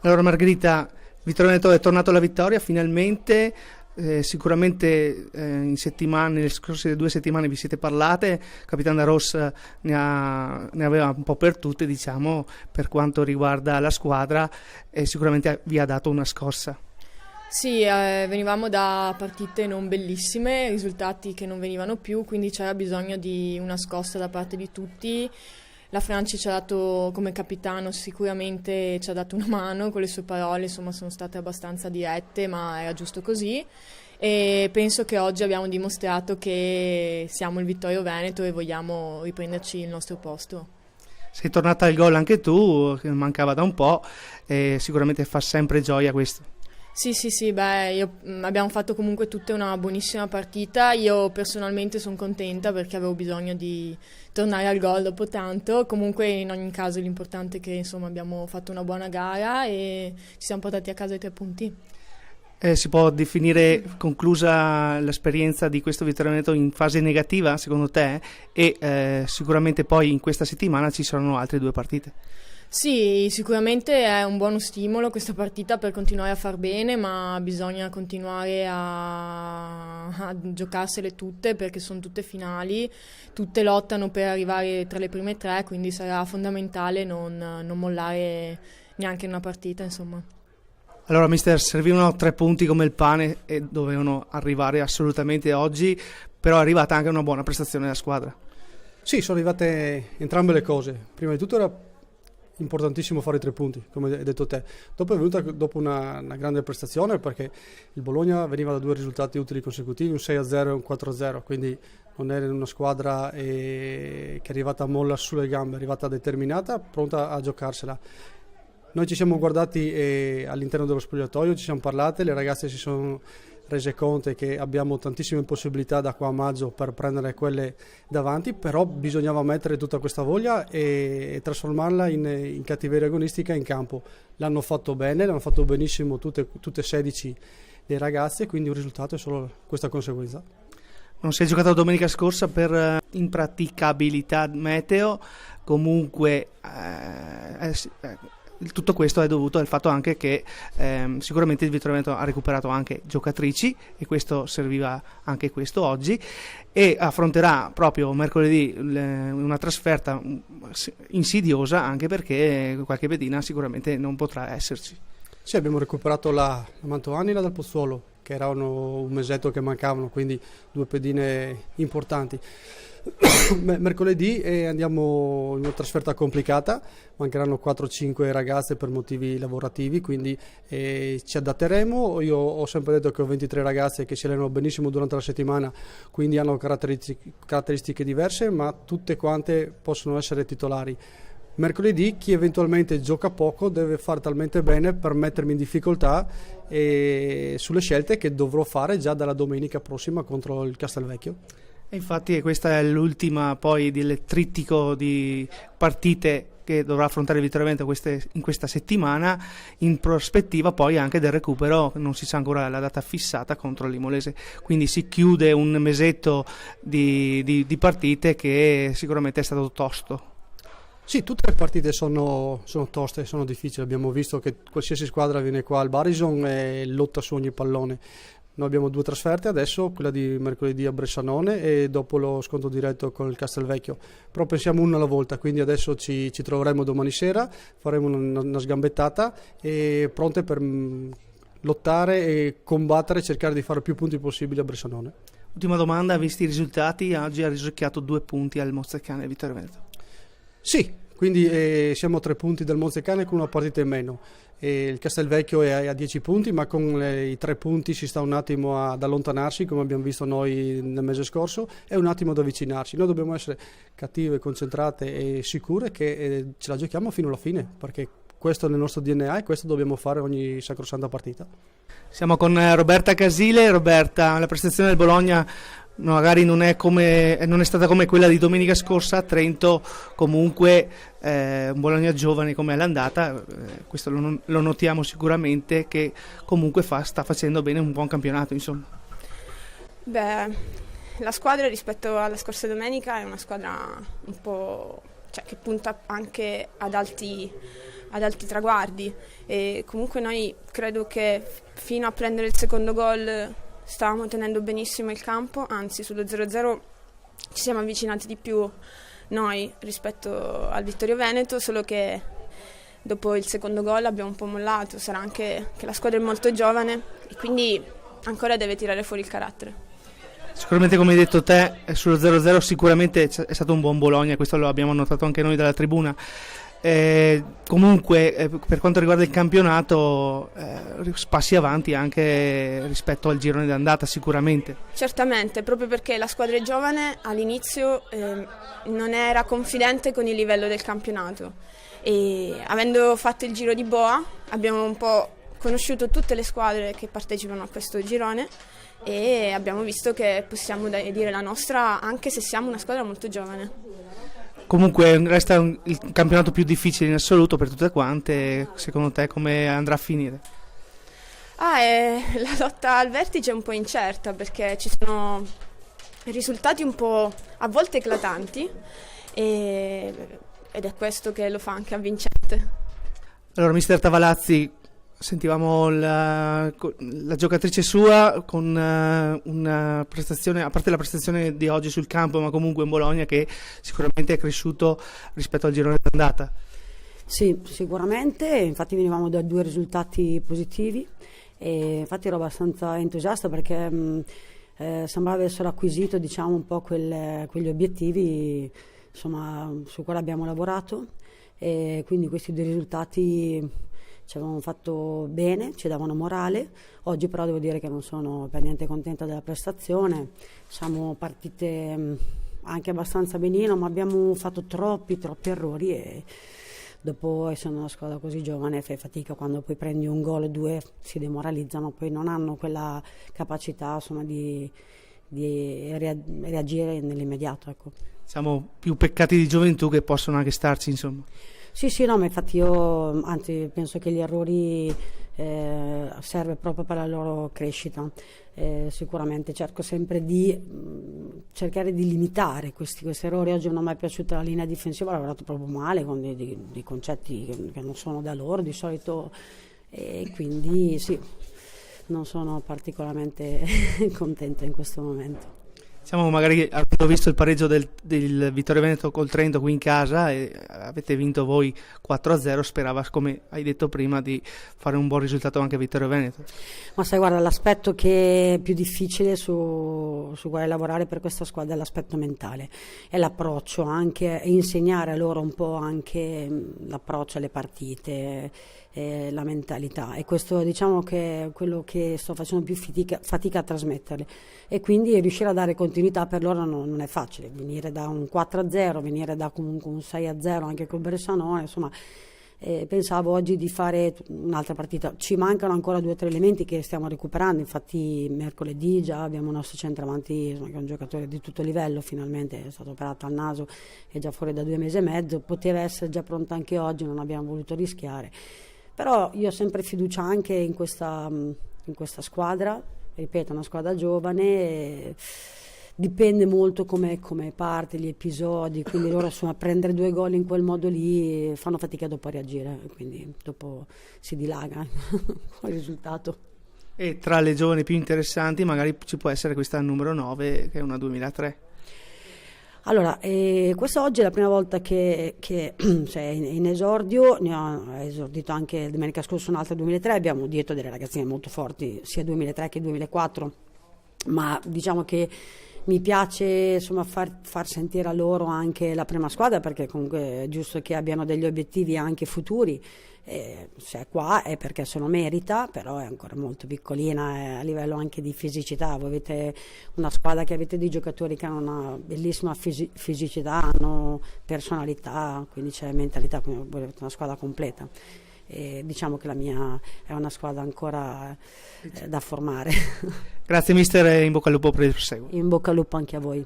Allora Margherita, Vittorio Veneto è tornato alla vittoria finalmente, sicuramente nelle scorse 2 settimane vi siete parlate, Capitana Ross ne aveva un po' per tutte, diciamo, per quanto riguarda la squadra, e sicuramente vi ha dato una scossa. Sì, venivamo da partite non bellissime, risultati che non venivano più, quindi c'era bisogno di una scossa da parte di tutti. La Franci ci ha dato, come capitano, sicuramente ci ha dato una mano con le sue parole, insomma sono state abbastanza dirette, ma era giusto così. E penso che oggi abbiamo dimostrato che siamo il Vittorio Veneto e vogliamo riprenderci il nostro posto. Sei tornata al gol anche tu, che mancava da un po', e sicuramente fa sempre gioia questo. Sì, abbiamo fatto comunque tutta una buonissima partita. Io personalmente sono contenta perché avevo bisogno di tornare al gol dopo tanto. Comunque in ogni caso l'importante è che insomma abbiamo fatto una buona gara e ci siamo portati a casa i 3 punti. Si può definire conclusa l'esperienza di questo Vittorio Veneto in fase negativa secondo te? E sicuramente poi in questa settimana ci saranno altre 2 partite. Sì, sicuramente è un buono stimolo questa partita per continuare a far bene, ma bisogna continuare a giocarsele tutte perché sono tutte finali, tutte lottano per arrivare tra le prime 3, quindi sarà fondamentale non mollare neanche una partita, insomma. Allora mister, servivano 3 punti come il pane e dovevano arrivare assolutamente oggi, però è arrivata anche una buona prestazione della squadra. Sì, sono arrivate entrambe le cose. Prima di tutto era importantissimo fare i 3 punti, come hai detto te. Dopo è venuta dopo una grande prestazione perché il Bologna veniva da 2 risultati utili consecutivi, un 6-0 e un 4-0, quindi non era una squadra che è arrivata a molla sulle gambe, è arrivata determinata, pronta a giocarsela. Noi ci siamo guardati all'interno dello spogliatoio, ci siamo parlate, le ragazze si sono rese conto che abbiamo tantissime possibilità da qua a maggio per prendere quelle davanti, però bisognava mettere tutta questa voglia e trasformarla in cattiveria agonistica in campo. L'hanno fatto bene, l'hanno fatto benissimo tutte 16 le ragazze, quindi un risultato è solo questa conseguenza. Non si è giocato domenica scorsa per impraticabilità meteo, comunque tutto questo è dovuto al fatto anche che sicuramente il Vittorio Veneto ha recuperato anche giocatrici e questo serviva anche questo oggi, e affronterà proprio mercoledì una trasferta insidiosa, anche perché qualche pedina sicuramente non potrà esserci. Sì, abbiamo recuperato la Mantovani e la dal Pozzuolo, che erano un mesetto che mancavano, quindi 2 pedine importanti. Mercoledì andiamo in una trasferta complicata, mancheranno 4-5 ragazze per motivi lavorativi, quindi ci adatteremo. Io ho sempre detto che ho 23 ragazze che si allenano benissimo durante la settimana, quindi hanno caratteristiche diverse, ma tutte quante possono essere titolari. Mercoledì chi eventualmente gioca poco deve fare talmente bene per mettermi in difficoltà sulle scelte che dovrò fare già dalla domenica prossima contro il Castelvecchio. E infatti questa è l'ultima poi del trittico di partite che dovrà affrontare il Vittorio Veneto in questa settimana, in prospettiva poi anche del recupero, non si sa ancora la data fissata, contro l'Imolese, quindi si chiude un mesetto di partite che sicuramente è stato tosto. Sì, tutte le partite sono toste, sono difficili. Abbiamo visto che qualsiasi squadra viene qua al Barison e lotta su ogni pallone. Noi abbiamo 2 trasferte adesso, quella di mercoledì a Bressanone e dopo lo scontro diretto con il Castelvecchio. Però pensiamo una alla volta, quindi adesso ci troveremo domani sera, faremo una sgambettata e pronte per lottare e combattere e cercare di fare più punti possibili a Bressanone. Ultima domanda, visti i risultati, oggi ha risocchiato 2 punti al Mozzecane e Vittorio Veneto. Sì, quindi siamo a 3 punti dal Mozzecane con una partita in meno. Il Castelvecchio è a 10 punti, ma con i 3 punti si sta un attimo ad allontanarsi, come abbiamo visto noi nel mese scorso, e un attimo ad avvicinarci. Noi dobbiamo essere cattive, concentrate e sicure che ce la giochiamo fino alla fine, perché questo è nel nostro DNA e questo dobbiamo fare ogni sacrosanta partita. Siamo con Roberta Casile. Roberta, la prestazione del Bologna magari non è stata come quella di domenica scorsa a Trento, comunque un Bologna giovane come è l'andata, questo lo notiamo sicuramente, che comunque sta facendo bene un buon campionato, insomma. La squadra rispetto alla scorsa domenica è una squadra un po', che punta anche ad alti ad alti traguardi, e comunque noi credo che fino a prendere il secondo gol stavamo tenendo benissimo il campo, anzi sullo 0-0 ci siamo avvicinati di più noi rispetto al Vittorio Veneto, solo che dopo il secondo gol abbiamo un po' mollato. Sarà anche che la squadra è molto giovane e quindi ancora deve tirare fuori il carattere. Sicuramente, come hai detto te, sullo 0-0 sicuramente è stato un buon Bologna, questo lo abbiamo notato anche noi dalla tribuna. Comunque per quanto riguarda il campionato, passi avanti anche rispetto al girone d'andata sicuramente. Certamente, proprio perché la squadra è giovane, all'inizio non era confidente con il livello del campionato, e avendo fatto il giro di boa abbiamo un po' conosciuto tutte le squadre che partecipano a questo girone e abbiamo visto che possiamo dire la nostra anche se siamo una squadra molto giovane. Comunque resta il campionato più difficile in assoluto per tutte quante. Secondo te come andrà a finire? La lotta al vertice è un po' incerta perché ci sono risultati un po' a volte eclatanti ed è questo che lo fa anche avvincente. Allora, mister Tavalazzi, sentivamo la giocatrice sua con una prestazione, a parte la prestazione di oggi sul campo, ma comunque in Bologna che sicuramente è cresciuto rispetto al girone d'andata. Sì, sicuramente, infatti venivamo da 2 risultati positivi e infatti ero abbastanza entusiasta perché sembrava essere acquisito, diciamo, un po' quegli obiettivi, insomma, su quali abbiamo lavorato, e quindi questi 2 risultati ci avevano fatto bene, ci davano morale. Oggi però devo dire che non sono per niente contenta della prestazione. Siamo partite anche abbastanza benino, ma abbiamo fatto troppi errori e dopo, essendo una squadra così giovane, fai fatica quando poi prendi un gol o 2, si demoralizzano, poi non hanno quella capacità, insomma, di reagire nell'immediato, ecco. Siamo più peccati di gioventù che possono anche starci, insomma. Sì, no, ma infatti io anzi penso che gli errori serve proprio per la loro crescita. Sicuramente cerco sempre di cercare di limitare questi errori. Oggi non mi è piaciuta la linea difensiva, ho lavorato proprio male con dei concetti che non sono da loro di solito, e quindi sì, non sono particolarmente contenta in questo momento. Siamo magari, avendo visto il pareggio del Vittorio Veneto col Trento qui in casa e avete vinto voi 4-0, sperava, come hai detto prima, di fare un buon risultato anche a Vittorio Veneto. Ma sai, guarda, l'aspetto che è più difficile su quale lavorare per questa squadra è l'aspetto mentale, è l'approccio, anche insegnare a loro un po' anche l'approccio alle partite, la mentalità, e questo diciamo che è quello che sto facendo più fatica a trasmetterle, e quindi riuscire a dare continuità per loro non è facile, venire da un 4-0, venire da comunque un 6-0 anche col Bressanone, insomma. Pensavo oggi di fare un'altra partita, ci mancano ancora 2 o 3 elementi che stiamo recuperando, infatti mercoledì già abbiamo un nostro centravanti, insomma, che è un giocatore di tutto livello, finalmente è stato operato al naso, è già fuori da 2 mesi e mezzo, poteva essere già pronto anche oggi, non abbiamo voluto rischiare, però io ho sempre fiducia anche in questa squadra, ripeto, è una squadra giovane, dipende molto come parte, gli episodi, quindi loro, insomma, prendere 2 gol in quel modo lì fanno fatica dopo a reagire, quindi dopo si dilaga il risultato. E tra le giovani più interessanti magari ci può essere questa numero 9 che è una 2003. Allora, questa oggi è la prima volta che cioè, in esordio, ne ho esordito anche domenica scorsa un'altra 2003, abbiamo dietro delle ragazzine molto forti, sia 2003 che 2004, ma diciamo che mi piace, insomma, far sentire a loro anche la prima squadra, perché comunque è giusto che abbiano degli obiettivi anche futuri. Se è qua è perché se lo merita, però è ancora molto piccolina, a livello anche di fisicità. Voi avete una squadra che avete dei giocatori che hanno una bellissima fisicità, hanno personalità, quindi c'è mentalità, quindi voi avete una squadra completa. Diciamo che la mia è una squadra ancora da formare. Grazie mister, e in bocca al lupo per il proseguo. In bocca al lupo anche a voi.